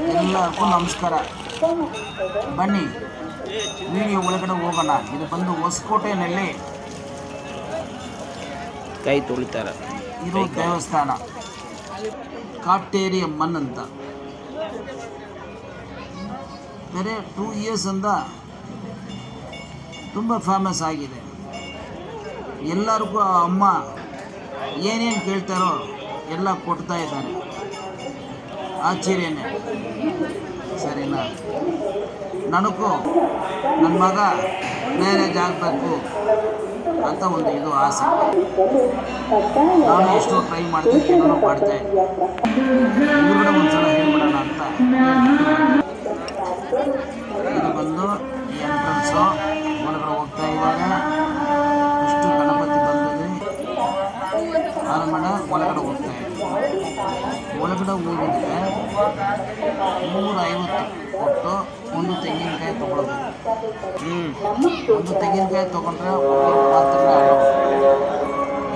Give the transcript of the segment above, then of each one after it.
ಎಲ್ಲರಿಗೂ ನಮಸ್ಕಾರ. ಬನ್ನಿ ವಿಡಿಯೋ ಒಳಗಡೆ ಹೋಗೋಣ. ಇದು ಬಂದು ಹೊಸಕೋಟೆಯಲ್ಲಿ ಕೈ ತೊಳಿತಾರೆ ಇರೋ ದೇವಸ್ಥಾನ ಕಾಟೇರಿ ಅಮ್ಮನ್ ಅಂತ. ಬೇರೆ 2 years ಅಂದ ತುಂಬ ಫೇಮಸ್ ಆಗಿದೆ. ಎಲ್ಲರಿಗೂ ಆ ಅಮ್ಮ ಏನೇನು ಕೇಳ್ತಾರೋ ಎಲ್ಲ ಕೊಡ್ತಾ ಇದ್ದಾರೆ. ಆಶ್ಚರ್ಯನೇ, ಸರಿನಾ? ನನಗೂ ನನ್ನ ಮಗ ಮ್ಯಾರೇಜ್ ಆಗಬೇಕು ಅಂತ ಒಂದು ಇದು ಆಸೆ. ನಾನು ಎಷ್ಟೋ ಟ್ರೈ ಮಾಡ್ತೀನಿ, ಏನೋ ಮಾಡ್ತಾ ಇವ್ರುಗಡೆ ಒಂದ್ಸಲ ಹೇಳ್ಬಿಡೋಣ ಅಂತ. ಇದು ಬಂದು ಎಂಟ್ರೆನ್ಸು, ಒಳಗಡೆ ಹೋಗ್ತಾ ಇದ್ದಾರೆ. ಇಷ್ಟು ಗಣಪತಿ ಬಂದಿದೆ. ಆರಮಣ ಒಳಗಡೆ ಹೋಗ್ತಾ ಇದೆ. ಒಳಗಡೆ ಹೋಗಿದ್ರೆ 150 ಕೊಟ್ಟು ಒಂದು ತೆಂಗಿನಕಾಯಿ ತೊಗೊಳ್ಬೇಕು. ಒಂದು ತೆಂಗಿನಕಾಯಿ ತೊಗೊಂಡ್ರೆ ಒಬ್ಬರು ಮಾತ್ರ,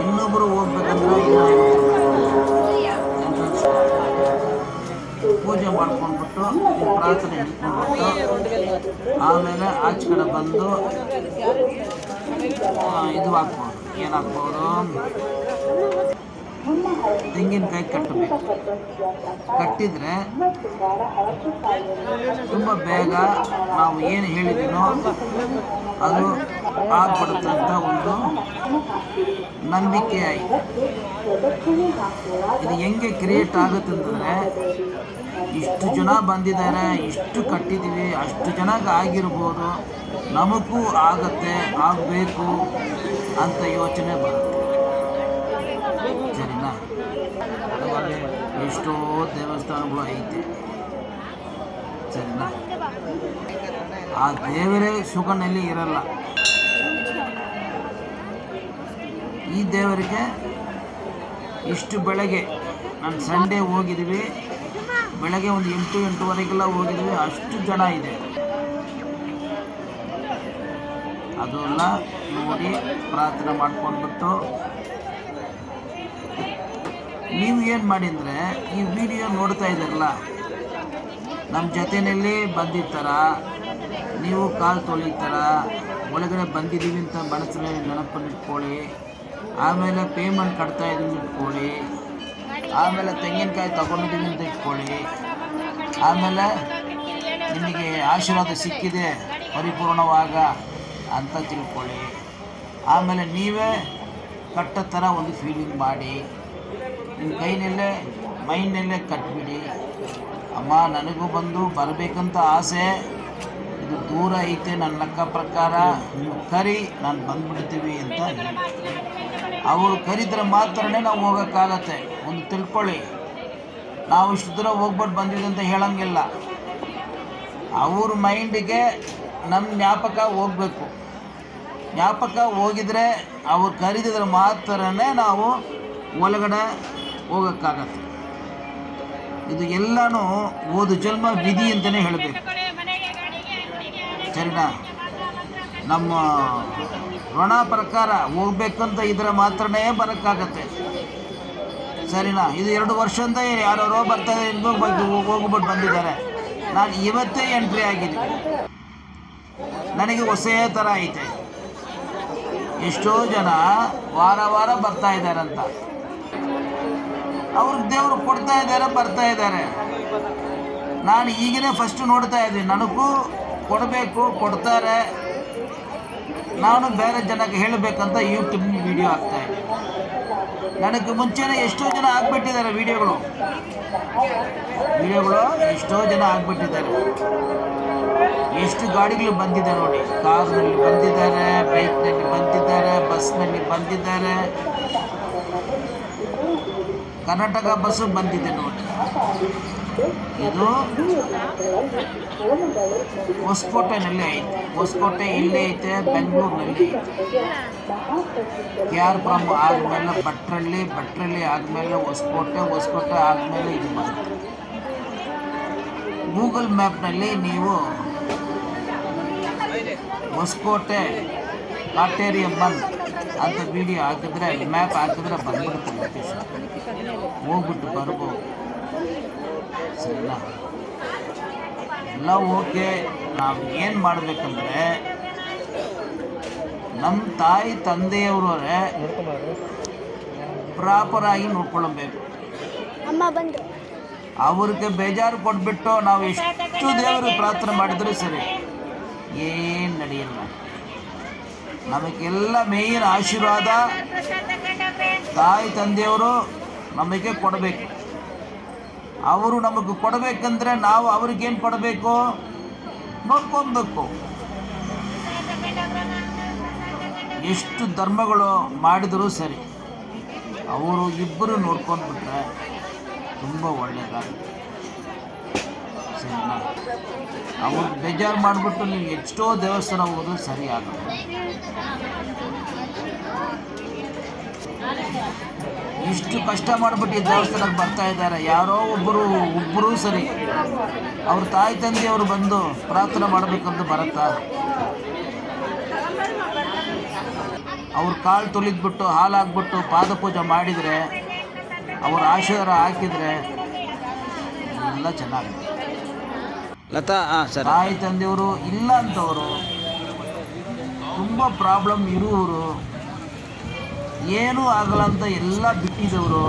ಇನ್ನೊಬ್ಬರು ಹೋಗ್ಬೇಕಂದ್ರೆ 250 ಪೂಜೆ ಮಾಡ್ಕೊಂಡ್ಬಿಟ್ಟು ಪ್ರಾರ್ಥನೆ ಇಟ್ಕೊಂಡ್ಬಿಟ್ಟು ಆಮೇಲೆ ಆಚೆ ಕಡೆ ಬಂದು ಇದು ಹಾಕ್ಬೋದು. ಏನು ಹಾಕ್ಬೋದು? ತೆಂಗಿನಕಾಯಿ ಕಟ್ಟಬೇಕು. ಕಟ್ಟಿದರೆ ತುಂಬ ಬೇಗ ನಾವು ಏನು ಹೇಳಿದ್ದೀನೋ ಅದು ಆಗ್ಬಿಡುತ್ತೆ ಅಂತ ಒಂದು ನಂಬಿಕೆ ಆಯಿತು. ಇದು ಹೆಂಗೆ ಕ್ರಿಯೇಟ್ ಆಗುತ್ತೆ ಅಂತಂದರೆ, ಇಷ್ಟು ಜನ ಬಂದಿದ್ದಾರೆ, ಇಷ್ಟು ಕಟ್ಟಿದ್ದೀವಿ, ಅಷ್ಟು ಜನಕ್ಕೆ ಆಗಿರ್ಬೋದು, ನಮಗೂ ಆಗತ್ತೆ, ಆಗಬೇಕು ಅಂತ ಯೋಚನೆ ಬರುತ್ತೆ. ಸರಿನಾ? ಎಷ್ಟೋ ದೇವಸ್ಥಾನಗಳು ಐತೆ, ಸರಿನಾ? ಆ ದೇವರೇ ಸುಖನಲ್ಲಿ ಇರಲ್ಲ. ಈ ದೇವರಿಗೆ ಇಷ್ಟು ಬೆಳಗ್ಗೆ ನಾನು ಸಂಡೇ ಹೋಗಿದ್ದೀವಿ, ಬೆಳಗ್ಗೆ ಒಂದು 8-8:30 ಹೋಗಿದ್ದೀವಿ. ಅಷ್ಟು ಜನ ಇದೆ. ಅದೆಲ್ಲ ನೋಡಿ ಪ್ರಾರ್ಥನೆ ಮಾಡ್ಕೊಂಡ್ಬಿಟ್ಟು ನೀವು ಏನು ಮಾಡಿ ಅಂದರೆ, ಈ ವಿಡಿಯೋ ನೋಡ್ತಾ ಇದ್ದಾರಲ್ಲ, ನಮ್ಮ ಜೊತೆಯಲ್ಲಿ ಬಂದಿರ್ತಾರ, ನೀವು ಕಾಲು ತೊಳಿತಾರ, ಒಳಗಡೆ ಬಂದಿದ್ದೀವಿ ಅಂತ ಮನಸ್ಸಲ್ಲಿ ನೆನಪನ್ನು ಇಟ್ಕೊಳ್ಳಿ. ಆಮೇಲೆ ಪೇಮೆಂಟ್ ಕಟ್ತಾ ಇದ್ದೀವಿ ಇಟ್ಕೊಳ್ಳಿ. ಆಮೇಲೆ ತೆಂಗಿನಕಾಯಿ ತೊಗೊಂಡಿದ್ದೀವಿ ಅಂತ ಇಟ್ಕೊಳ್ಳಿ. ಆಮೇಲೆ ನಿಮಗೆ ಆಶೀರ್ವಾದ ಸಿಕ್ಕಿದೆ ಪರಿಪೂರ್ಣವಾಗ ಅಂತ ತಿಳ್ಕೊಳ್ಳಿ. ಆಮೇಲೆ ನೀವೇ ಕಟ್ಟೋ ಥರ ಒಂದು ಫೀಲಿಂಗ್ ಮಾಡಿ, ನಿಮ್ಮ ಕೈನಲ್ಲೇ ಮೈಂಡಲ್ಲೇ ಕಟ್ಬಿಡಿ. ಅಮ್ಮ, ನನಗೂ ಬಂದು ಬರಬೇಕಂತ ಆಸೆ, ಇದು ದೂರ ಐತೆ, ನನ್ನ ಲೆಕ್ಕ ಪ್ರಕಾರ ನೀವು ಕರಿ, ನಾನು ಬಂದ್ಬಿಡ್ತೀವಿ ಅಂತ ಹೇಳಿ. ಅವರು ಕರೀತಾರೆ ಮಾತ್ರನೇ ನಾವು ಹೋಗೋಕ್ಕಾಗತ್ತೆ. ಒಂದು ತಿಳ್ಕೊಳ್ಳಿ, ನಾವು ಇಷ್ಟು ದೂರ ಹೋಗ್ಬಿಟ್ಟು ಬಂದಿದ್ದೀವಿ ಅಂತ ಹೇಳೋಂಗಿಲ್ಲ. ಅವ್ರ ಮೈಂಡಿಗೆ ನಮ್ಮ ಜ್ಞಾಪಕ ಹೋಗಬೇಕು. ಜ್ಞಾಪಕ ಹೋಗಿದರೆ, ಅವ್ರು ಕರೀತಿದ್ರೆ ಮಾತ್ರನೇ ನಾವು ಒಳಗಡೆ ಹೋಗೋಕ್ಕಾಗತ್ತೆ. ಇದು ಎಲ್ಲನೂ ಓದು ಜನ್ಮ ವಿಧಿ ಅಂತಲೇ ಹೇಳಬೇಕು, ಸರಿನಾ? ನಮ್ಮ ಋಣ ಪ್ರಕಾರ ಹೋಗ್ಬೇಕಂತ ಇದ್ರೆ ಮಾತ್ರನೇ ಬರೋಕ್ಕಾಗತ್ತೆ, ಸರಿನಾ? ಇದು 2 ವರ್ಷದಿಂದ ಯಾರೋ ಬರ್ತಾರೆ, ಹೋಗ್ಬಿಟ್ಟು ಬಂದಿದ್ದಾರೆ. ನಾನು ಇವತ್ತೇ ಎಂಟ್ರಿ ಆಗಿದ್ದೀನಿ. ನನಗೆ ಹೊಸ ಥರ ಐತೆ. ಎಷ್ಟೋ ಜನ ವಾರ ಬರ್ತಾ ಇದ್ದಾರಂತ. ಅವ್ರಿಗೆ ದೇವರು ಕೊಡ್ತಾ ಇದ್ದಾರೆ, ಬರ್ತಾ ಇದ್ದಾರೆ. ನಾನು ಈಗಲೇ ಫಸ್ಟ್ ನೋಡ್ತಾ ಇದ್ದೀನಿ, ನನಗೂ ಕೊಡಬೇಕು, ಕೊಡ್ತಾರೆ. ನಾನು ಬೇರೆ ಜನಕ್ಕೆ ಹೇಳಬೇಕಂತ ಯೂಟ್ಯೂಬ್ ವಿಡಿಯೋ ಹಾಕ್ತಾಯಿದ್ದೀನಿ. ನನಗೆ ಮುಂಚೆನೇ ಎಷ್ಟೋ ಜನ ಆಗಿಬಿಟ್ಟಿದ್ದಾರೆ ವಿಡಿಯೋಗಳು ಎಷ್ಟೋ ಜನ ಆಗಿಬಿಟ್ಟಿದ್ದಾರೆ. ಎಷ್ಟು ಗಾಡಿಗಳು ಬಂದಿದೆ ನೋಡಿ. ಕಾರ್ನಲ್ಲಿ ಬಂದಿದ್ದಾರೆ, ಬೈಕ್ನಲ್ಲಿ ಬಂದಿದ್ದಾರೆ, ಬಸ್ನಲ್ಲಿ ಬಂದಿದ್ದಾರೆ. ಕರ್ನಾಟಕ ಬಸ್ಸು ಬಂದಿದೆ ನೋಡಿ. ಇದು ಹೊಸಕೋಟೆನಲ್ಲಿ ಐತೆ. ಹೊಸಕೋಟೆ ಇಲ್ಲೇ ಐತೆ, ಬೆಂಗಳೂರಿನಲ್ಲಿ ಐತೆ. KR ಪುರಂ ಆದಮೇಲೆ ಭಟ್ರಳ್ಳಿ ಆದಮೇಲೆ ಹೊಸಕೋಟೆ ಆದಮೇಲೆ ಇದು ಬರುತ್ತೆ. ಗೂಗಲ್ ಮ್ಯಾಪ್ನಲ್ಲಿ ನೀವು ಹೊಸಕೋಟೆ ಕಾಟೇರಿ ಅಮ್ಮನ್ ಅಂತ ವಿಡಿಯೋ ಹಾಕಿದ್ರೆ, ಮ್ಯಾಪ್ ಹಾಕಿದ್ರೆ ಬಂದ್ಬಿಡುತ್ತೆ ಲೊಕೇಶನ್. ಹೋಗ್ಬಿಟ್ಟು ಬರ್ಬೋದು. ಸರಿನಾ? ಎಲ್ಲ ಓಕೆ. ನಾವು ಏನು ಮಾಡಬೇಕಂದ್ರೆ ನಮ್ಮ ತಾಯಿ ತಂದೆಯವರೇ ಪ್ರಾಪರಾಗಿ ನೋಡ್ಕೊಳ್ಳಬೇಕು. ಅವ್ರಿಗೆ ಬೇಜಾರು ಕೊಟ್ಬಿಟ್ಟು ನಾವು ಎಷ್ಟು ದೇವರು ಪ್ರಾರ್ಥನೆ ಮಾಡಿದರೂ ಸರಿ ಏನು ನಡೆಯಲ್ಲ. ನಮಗೆಲ್ಲ ಮೇಯ್ನ್ ಆಶೀರ್ವಾದ ತಾಯಿ ತಂದೆಯವರು ನಮಗೆ ಕೊಡಬೇಕು. ಅವರು ನಮಗೆ ಕೊಡಬೇಕಂದ್ರೆ ನಾವು ಅವ್ರಿಗೇನು ಕೊಡಬೇಕು, ನೋಡ್ಕೊಬೇಕು. ಎಷ್ಟು ಧರ್ಮಗಳು ಮಾಡಿದರೂ ಸರಿ ಅವರು ಇಬ್ಬರು ನೋಡ್ಕೊಂಡ್ಬಿಟ್ರೆ ತುಂಬ ಒಳ್ಳೆಯದಾಗುತ್ತೆ. ಸರಿನಾ? ಅವ್ರಿಗೆ ಬೇಜಾರು ಮಾಡಿಬಿಟ್ಟು ನೀವು ಎಷ್ಟೋ ದೇವಸ್ಥಾನ ಹೋಗೋದು ಸರಿ ಆಗುತ್ತೆ. ಇಷ್ಟು ಕಷ್ಟ ಮಾಡಿಬಿಟ್ಟು ಈ ದೇವಸ್ಥಾನಕ್ಕೆ ಬರ್ತಾ ಇದ್ದಾರೆ. ಯಾರೋ ಒಬ್ಬರು ಸರಿ ಅವ್ರ ತಾಯಿ ತಂದೆಯವರು ಬಂದು ಪ್ರಾರ್ಥನೆ ಮಾಡಬೇಕಂತ ಬರುತ್ತಾ? ಅವ್ರ ಕಾಲು ತೊಳೆದ್ಬಿಟ್ಟು ಹಾಲಾಗ್ಬಿಟ್ಟು ಪಾದ ಪೂಜೆ ಮಾಡಿದರೆ, ಅವ್ರ ಆಶೀರ್ವಾದ ಹಾಕಿದರೆ ಎಲ್ಲ ಚೆನ್ನಾಗಿದೆ. ತಾಯಿ ತಂದೆಯವರು ಇಲ್ಲ ಅಂತವರು ತುಂಬ ಪ್ರಾಬ್ಲಮ್ ಇರುವರು, ಏನೂ ಆಗಲ್ಲ ಅಂತ ಎಲ್ಲ ಬಿಟ್ಟಿದ್ದವರು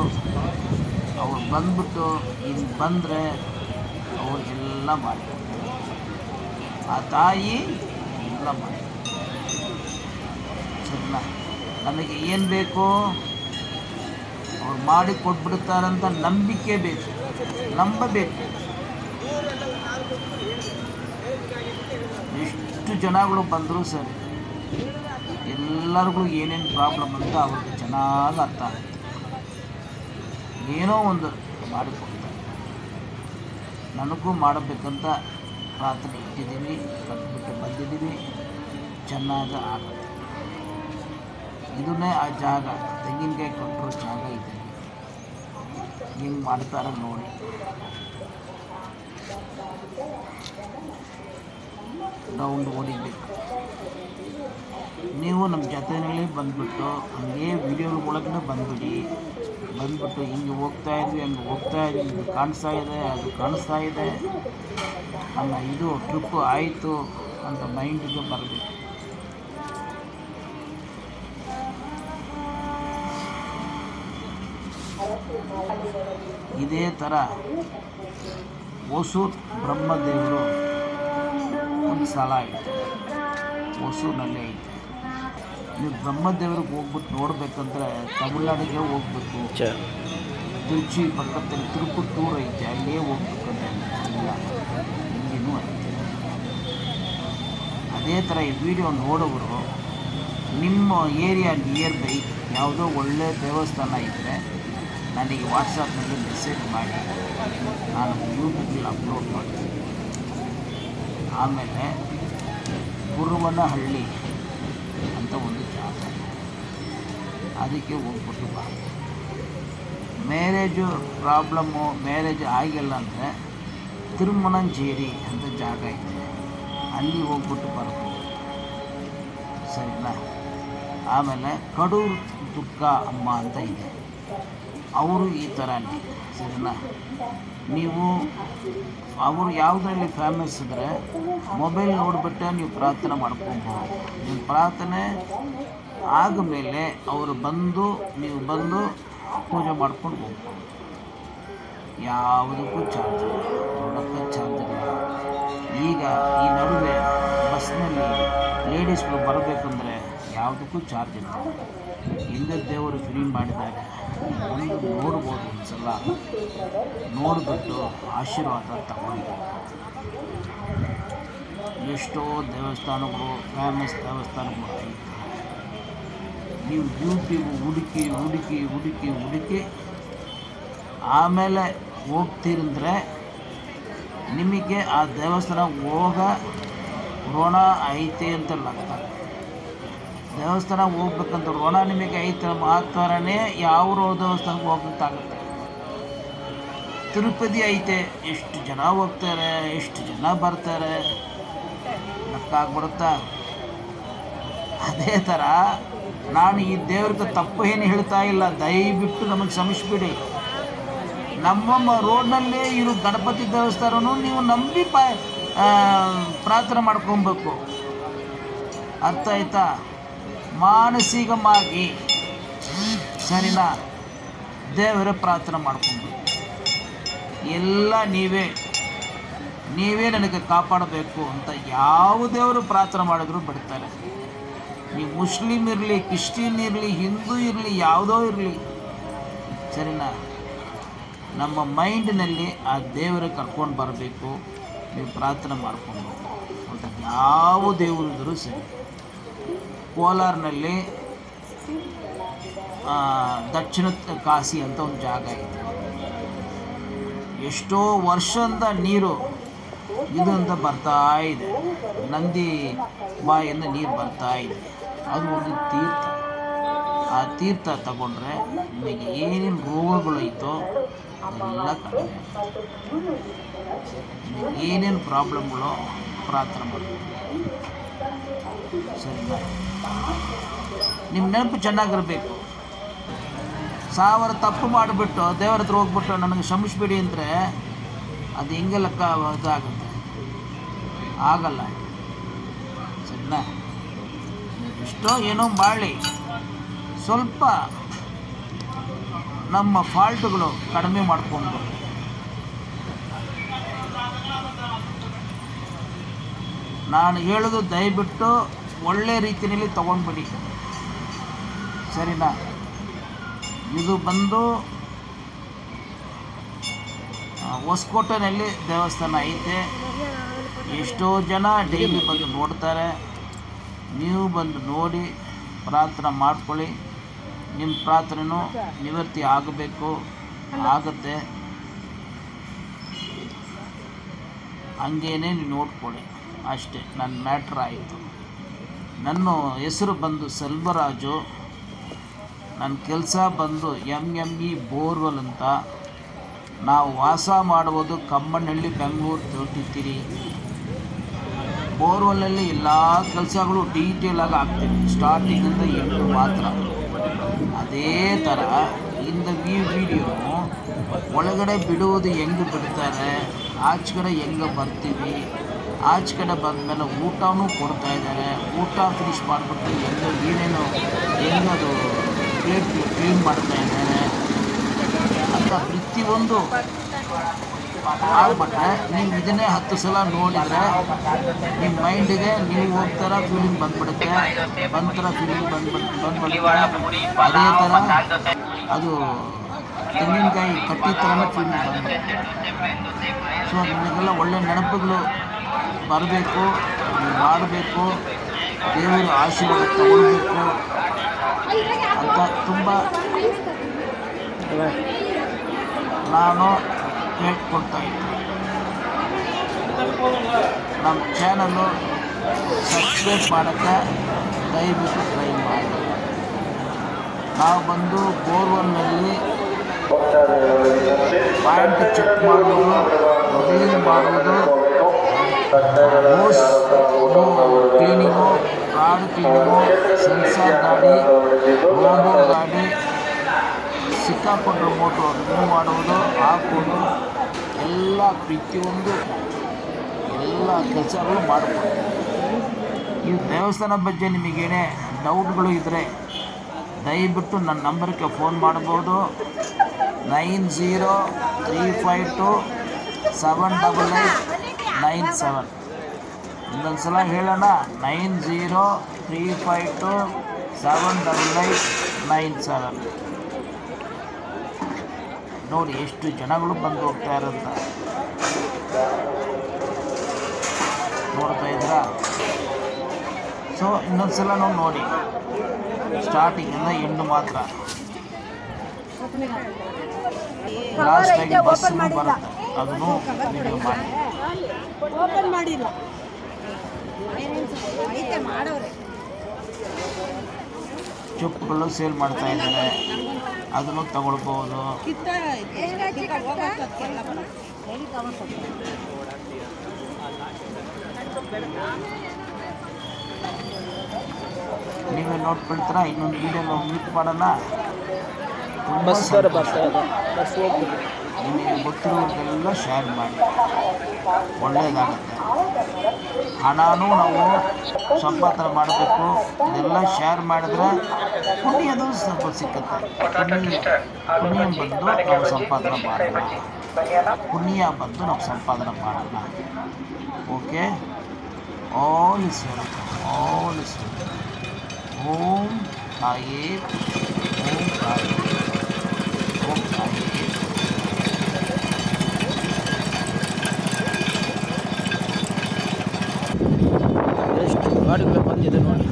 ಅವ್ರು ಬಂದ್ಬಿಟ್ಟು ಇಲ್ಲಿ ಬಂದರೆ ಅವ್ರಿಗೆಲ್ಲ ಮಾಡಿ, ಆ ತಾಯಿ ಎಲ್ಲ ಮಾಡಿ. ಸರಿನಾ? ನಮಗೆ ಏನು ಬೇಕು ಅವ್ರು ಮಾಡಿ ಕೊಟ್ಬಿಡ್ತಾರಂತ ನಂಬಿಕೆ ಬೇಕು, ನಂಬಬೇಕು. ಎಷ್ಟು ಜನಗಳು ಬಂದರೂ ಸರಿ ಎಲ್ಲರಿಗೂ ಏನೇನು ಪ್ರಾಬ್ಲಮ್ ಅಂತ ಅವ್ರಿಗೆ ಚೆನ್ನಾಗಿ ಅರ್ಥ ಆಗುತ್ತೆ. ಏನೋ ಒಂದು ಮಾಡಿಕೊಡ್ತಾರೆ. ನನಗೂ ಮಾಡಬೇಕಂತ ಪ್ರಾರ್ಥನೆ ಇಟ್ಟಿದ್ದೀವಿ, ಕಟ್ಬಿಟ್ಟು ಬಂದಿದ್ದೀವಿ. ಚೆನ್ನಾಗಿ ಆಗುತ್ತೆ. ಇದನ್ನೇ ಆ ಜಾಗ, ತೆಂಗಿನಕಾಯಿ ಕೊಟ್ಟರು ಜಾಗ ಇದೆ. ಹಿಂಗೆ ಮಾಡ್ತಾರೆ ನೋಡಿ. ರೌಂಡ್ ಹೊಡಿಬೇಕು. ನೀವು ನಮ್ಮ ಜೊತೆಯಲ್ಲಿ ಬಂದುಬಿಟ್ಟು ಹಂಗೆ ವಿಡಿಯೋ ಒಳಗಡೆ ಬಂದುಬಿಟ್ಟು ಹಿಂಗೆ ಹೋಗ್ತಾ ಇದ್ವಿ, ಹಂಗೆ ಹೋಗ್ತಾ ಇದ್ವಿ, ಇದು ಕಾಣಿಸ್ತಾ ಇದೆ, ಅದು ಕಾಣಿಸ್ತಾ ಇದೆ, ನಮ್ಮ ಇದು ಟ್ರಿಪ್ಪು ಆಯಿತು ಅಂತ ಮೈಂಡಿಗೆ ಬರಬೇಕು. ಇದೇ ಥರ ಹೊಸೂರು ಬ್ರಹ್ಮದೇವರು ಒಂದು ಸ್ಥಳ ಐತೆ, ಹೊಸೂರಿನಲ್ಲಿ ಐತೆ. ನೀವು ಬ್ರಹ್ಮದೇವ್ರಿಗೆ ಹೋಗ್ಬಿಟ್ಟು ನೋಡ್ಬೇಕಂದ್ರೆ ತಮಿಳ್ನಾಡಿಗೆ ಹೋಗ್ಬೇಕು. ತಿರುಚಿ ಪಕ್ಕದಲ್ಲಿ ತಿರುಪತ್ತೂರು ಐತೆ, ಅಲ್ಲೇ ಹೋಗ್ಬೇಕಂತ ಇಲ್ಲ, ಇಲ್ಲಿನೂ ಐತೆ. ಅದೇ ಥರ ಈ ವಿಡಿಯೋ ನೋಡೋರು ನಿಮ್ಮ ಏರಿಯಾ ನಿಯರ್ ಬೈ ಯಾವುದೋ ಒಳ್ಳೆಯ ದೇವಸ್ಥಾನ ಇದ್ದರೆ ನನಗೆ ವಾಟ್ಸಪ್ನಲ್ಲಿ ಮೆಸೇಜ್ ಮಾಡಿ, ನಾನು ಯೂಟ್ಯೂಬಲ್ಲಿ ಅಪ್ಲೋಡ್ ಮಾಡ್ತೀನಿ. ಆಮೇಲೆ ಗುರುವನಹಳ್ಳಿ ಅಂತ ಒಂದು ಜಾಗ, ಅದಕ್ಕೆ ಹೋಗ್ಬಿಟ್ಟು ಬಾ. ಮ್ಯಾರೇಜು ಪ್ರಾಬ್ಲಮ್ಮು, ಮ್ಯಾರೇಜ್ ಆಗಿಲ್ಲ ಅಂದರೆ ತಿರುಮಣಂಜೇರಿ ಅಂತ ಜಾಗ ಇದೆ, ಅಲ್ಲಿ ಹೋಗ್ಬಿಟ್ಟು ಬರ್ಬೋದು. ಸರಿನಾ? ಆಮೇಲೆ ಕಡೂರು ದುರ್ಗ ಅಮ್ಮ ಅಂತ ಇದೆ, ಅವರು ಈ ಥರನೇ. ಸರಿನಾ? ನೀವು ಅವರು ಯಾವುದರಲ್ಲಿ ಫೇಮಸ್ ಇದ್ದರೆ ಮೊಬೈಲ್ ನೋಡಿಬಿಟ್ಟೆ ನೀವು ಪ್ರಾರ್ಥನೆ ಮಾಡ್ಕೊಬೋದು. ನಿಮ್ಮ ಪ್ರಾರ್ಥನೆ ಆದಮೇಲೆ ಅವರು ನೀವು ಬಂದು ಪೂಜೆ ಮಾಡ್ಕೊಂಡು ಹೋಗ್ಬೋದು. ಯಾವುದಕ್ಕೂ ಚಾರ್ಜ್ ಇಲ್ಲ, ನೋಡೋಕ್ಕೆ ಚಾರ್ಜ್ ಇಲ್ಲ. ಈಗ ಈ ನಡುವೆ ಬಸ್ನಲ್ಲಿ ಲೇಡೀಸ್ಗಳು ಬರಬೇಕಂದ್ರೆ ಯಾವುದಕ್ಕೂ ಚಾರ್ಜ್ ಇಲ್ಲ. ಹಿಂದೆ ದೇವರು ಫ್ರೀ ಮಾಡಿದಾಗ ಒಂದು ನೋಡ್ಬೋದು, ಒಂದು ಸಲ ನೋಡಿಬಿಟ್ಟು ಆಶೀರ್ವಾದ ತಗೊಂಡು. ಎಷ್ಟೋ ದೇವಸ್ಥಾನಗಳು, ಫೇಮಸ್ ದೇವಸ್ಥಾನಗಳು ಐತೆ. ನೀವು ಯೂಟ್ಯೂಬ್ ಹುಡುಕಿ ಆಮೇಲೆ ಹೋಗ್ತೀರಂದರೆ ನಿಮಗೆ ಆ ದೇವಸ್ಥಾನ ಋಣ ಐತೆ ಅಂತ ಲೆಕ್ಕ. ದೇವಸ್ಥಾನ ಹೋಗ್ಬೇಕಂತ ಋಣ ನಿಮಗೆ ಐತೆ ಮಾತ್ರನೇ ಯಾವ ದೇವಸ್ಥಾನಕ್ಕೆ ಹೋಗ್ಬೇಕಾಗುತ್ತೆ. ತಿರುಪತಿ ಐತೆ, ಎಷ್ಟು ಜನ ಹೋಗ್ತಾರೆ, ಎಷ್ಟು ಜನ ಬರ್ತಾರೆ, ಲೆಕ್ಕ ಆಗ್ಬಿಡುತ್ತಾ? ಅದೇ ಥರ ನಾನು ಈ ದೇವ್ರಿಗೆ ತಪ್ಪು ಏನು ಹೇಳ್ತಾ ಇಲ್ಲ, ದಯವಿಟ್ಟು ನಮಗೆ ಕ್ಷಮಿಸ್ಬಿಡಿ. ನಮ್ಮ ರೋಡ್ನಲ್ಲೇ ಇರೋ ಗಣಪತಿ ದೇವಸ್ಥಾನನೂ ನೀವು ನಂಬಿ ಪ್ರಾರ್ಥನೆ ಮಾಡ್ಕೊಬೇಕು. ಅರ್ಥ ಆಯ್ತಾ? ಮಾನಸಿಕವಾಗಿ ಸರಿನಾ ದೇವರ ಪ್ರಾರ್ಥನೆ ಮಾಡ್ಕೊಬೇಕು. ಎಲ್ಲ ನೀವೇ ನನಗೆ ಕಾಪಾಡಬೇಕು ಅಂತ ಯಾವ ದೇವರು ಪ್ರಾರ್ಥನೆ ಮಾಡಿದ್ರು ಬಿಡ್ತಾರೆ. ನೀವು ಮುಸ್ಲಿಮ್ ಇರಲಿ, ಕ್ರಿಶ್ಚಿಯನ್ ಇರಲಿ, ಹಿಂದೂ ಇರಲಿ, ಯಾವುದೋ ಇರಲಿ, ಸರಿನಾ? ನಮ್ಮ ಮೈಂಡ್ನಲ್ಲಿ ಆ ದೇವರ ಕರ್ಕೊಂಡು ಬರಬೇಕು. ನೀವು ಪ್ರಾರ್ಥನೆ ಮಾಡ್ಕೊಂಡು ಅಂತ ಯಾವ ದೇವರು ಇದ್ದರೂ ಸರಿ. ಕೋಲಾರ್ನಲ್ಲಿ ದಕ್ಷಿಣ ಕಾಶಿ ಅಂತ ಒಂದು ಜಾಗ ಇದೆ. ಎಷ್ಟೋ ವರ್ಷದಿಂದ ನೀರು ಇದು ಅಂತ ಬರ್ತಾ ಇದೆ, ನಂದಿ ಬಾಯಿಂದ ನೀರು ಬರ್ತಾ ಇದೆ. ಅದು ಒಂದು ತೀರ್ಥ. ಆ ತೀರ್ಥ ತಗೊಂಡ್ರೆ ನಿಮಗೆ ಏನೇನು ರೋಗಗಳೈತೋ ಎಲ್ಲ ಕಡಿಮೆ. ನಿಮಗೆ ಏನೇನು ಪ್ರಾಬ್ಲಮ್ಗಳೋ ಪ್ರಾರ್ಥನೆ ಮಾಡಬೇಕು. ಸರಿನಾ? ನಿಮ್ಮ ನೆನಪು ಚೆನ್ನಾಗಿರಬೇಕು. 1000 ತಪ್ಪು ಮಾಡಿಬಿಟ್ಟು ದೇವರ ಹತ್ರ ಹೋಗ್ಬಿಟ್ಟು ನನಗೆ ಕ್ಷಮಿಸ್ಬಿಡಿ ಅಂದರೆ ಅದು ಹೆಂಗೆ ಲೆಕ್ಕ ಇದಾಗುತ್ತೆ? ಆಗಲ್ಲ. ಸರಿನಾ? ಎಷ್ಟೋ ಏನೋ ಮಾಡಲಿ, ಸ್ವಲ್ಪ ನಮ್ಮ ಫಾಲ್ಟುಗಳು ಕಡಿಮೆ ಮಾಡಿಕೊಂಡು ನಾನು ಹೇಳೋದು ದಯವಿಟ್ಟು ಒಳ್ಳೆ ರೀತಿಯಲ್ಲಿ ತೊಗೊಂಡ್ಬಿಡಿ. ಸರಿನಾ? ಇದು ಬಂದು ಹೊಸಕೋಟೆಯಲ್ಲಿ ದೇವಸ್ಥಾನ ಐತೆ. ಎಷ್ಟೋ ಜನ ಡೈಲಿ ಬಂದು ನೋಡ್ತಾರೆ. ನೀವು ಬಂದು ನೋಡಿ ಪ್ರಾರ್ಥನೆ ಮಾಡ್ಕೊಳ್ಳಿ. ನಿಮ್ಮ ಪ್ರಾರ್ಥನೆಯೂ ನಿವೃತ್ತಿ ಆಗಬೇಕು, ಆಗುತ್ತೆ. ಹಂಗೇನೆ ನೀವು ನೋಡ್ಕೊಳ್ಳಿ ಅಷ್ಟೇ. ನನ್ನ ಮ್ಯಾಟ್ರ್ ಆಯಿತು. ನನ್ನ ಹೆಸರು ಬಂದು ಸೆಲ್ವರಾಜು. ನನ್ನ ಕೆಲಸ ಬಂದು MME ಬೋರ್ವೆಲ್ ಅಂತ. ನಾವು ವಾಸ ಮಾಡುವುದು ಕಮ್ಮನಹಳ್ಳಿ, ಬೆಂಗಳೂರು 33. ಬೋರ್ವೆಲ್ಲಲ್ಲಿ ಎಲ್ಲ ಕೆಲಸಗಳು ಡೀಟೇಲಾಗಿ ಆಗ್ತೀವಿ, ಸ್ಟಾರ್ಟಿಂಗಿಂದ ಎಂಟು ಮಾತ್ರ. ಅದೇ ಥರ ಇಂದ ವಿಡಿಯೋ ಒಳಗಡೆ ಬಿಡುವುದು ಹೆಂಗೆ ಬಿಡ್ತಾರೆ, ಆಚೆ ಕಡೆ ಹೆಂಗೆ ಬರ್ತೀವಿ, ಆಚೆ ಕಡೆ ಬಂದಮೇಲೆ ಊಟನೂ ಕೊಡ್ತಾಯಿದ್ದಾರೆ. ಊಟ ಫಿನಿಷ್ ಮಾಡಿಬಿಟ್ಟು ಹೆಂಗದು ಪ್ಲೇಟ್ ಕ್ಲೀನ್ ಮಾಡ್ತಾಯಿದ್ದಾರೆ ಅಂತ ಪ್ರತಿಯೊಂದು ಆಗ್ಬಿಟ್ರೆ ನೀವು ಇದನ್ನೇ 10 ಸಲ ನೋಡಿದರೆ ನಿಮ್ಮ ಮೈಂಡಿಗೆ ನೀವು ಹೋಗ್ತಾರ ಫೀಲಿಂಗ್ ಬಂದ್ಬಿಡುತ್ತೆ. ಅದೇ ಥರ ಅದು ತೆಂಗಿನಕಾಯಿ ಕಟ್ಟಿ ಥರನೇ ಫೀಲಿಂಗ್ ಬಂದ್ಬಿಡುತ್ತೆ. ಸೊ ನಿಮಗೆಲ್ಲ ಒಳ್ಳೆ ನೆನಪುಗಳು ಬರಬೇಕು, ಮಾಡಬೇಕು, ದೇವರ ಆಶೀರ್ವಾದ ತಗೊಳ್ಬೇಕು ಅಂತ ತುಂಬ ನಾನು ಹೇಳ್ಕೊಡ್ತಾ ಇದ್ದೀನಿ. ನಮ್ಮ ಚಾನಲ್ಲು ಸಬ್ಸ್ಕ್ರೈಬ್ ಮಾಡೋಕ್ಕೆ ದಯವಿಟ್ಟು ಟ್ರೈ ಮಾಡಿ. ನಾವು ಬಂದು ಬೋರ್ವೆಲ್ನಲ್ಲಿ ಪಾಯಿಂಟ್ ಚೆಕ್ ಮಾಡುವುದು, ಕ್ಲೀನ್ ಮಾಡುವುದು, hose cleaning, rod cleaning, sensor ಗಾಡಿ, ರೋಬೋ ಗಾಡಿ, ಸಿಕ್ಕಾಕೊಂಡ್ರೆ ಮೋಟ್ರು ರಿಮೂವ್ ಮಾಡುವುದು, ಹಾಕೋದು, ಎಲ್ಲ ಪ್ರತಿಯೊಂದು ಎಲ್ಲ ಕೆಲಸಗಳು ಮಾಡಿಕೊಡ್ತೀವಿ. ಈ ದೇವಸ್ಥಾನ ಬಗ್ಗೆ ನಿಮಗೇನೇ ಡೌಟ್ಗಳು ಇದ್ದರೆ ದಯವಿಟ್ಟು ನನ್ನ ನಂಬರ್ಗೆ ಫೋನ್ ಮಾಡ್ಬೋದು. 9035278897. ಇನ್ನೊಂದು ಸಲ ಹೇಳೋಣ, 9035278897. ನೋಡಿ ಎಷ್ಟು ಜನಗಳು ಬಂದು ಹೋಗ್ತಾ ಇರೋಂಥ ನೋಡ್ತಾ ಇದ್ದೀರಾ. ಸೊ ಇನ್ನೊಂದು ಸಲ ನಾವು ನೋಡಿ, ಸ್ಟಾರ್ಟಿಂಗಿಂದ ಎಂಡು ಮಾತ್ರ. ಲಾಸ್ಟಾಗಿ ಬಸ್ಸನ್ನು ಬರುತ್ತೆ, ಅದನ್ನು ವಿಡಿಯೋ ಮಾಡಿ. ಚುಪ್ಪುಗಳು ಸೇಲ್ ಮಾಡ್ತಾ ಇದ್ದಾರೆ, ಅದನ್ನು ತಗೊಳ್ಬೋದು. ನೀವೇ ನೋಡ್ಕೊಳ್ತೀರಾ. ಇನ್ನೊಂದು ವಿಡಿಯೋ ಮೀಟ್ ಮಾಡೋಣ. ತುಂಬ ನಿಮಗೆ ಗೊತ್ತಿರೋರಿಗೆಲ್ಲ ಶೇರ್ ಮಾಡಿ, ಒಳ್ಳೆಯದಾಗುತ್ತೆ. ಹಣನೂ ನಾವು ಸಂಪಾದನೆ ಮಾಡಬೇಕು. ಇದೆಲ್ಲ ಶೇರ್ ಮಾಡಿದ್ರೆ ಪುಣ್ಯದು ಸ್ವಲ್ಪ ಸಿಕ್ಕುತ್ತೆ. ಪುಣ್ಯ ಬಂದು ನಾವು ಸಂಪಾದನೆ ಮಾಡೋಣ, ಪುಣ್ಯ ಬಂದು ನಾವು ಸಂಪಾದನೆ ಮಾಡೋಣ. Okay, all is welcome, all is welcome. ಓಂ ತಾಯೇ, ಓಂ ತಾಯೇ, ಓಂ ತಾಯೇ. ಎಷ್ಟು ಗಾಡಿಗಳು ಬಂದಿದೆ ನೋಡಿ.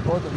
ಹೌದು.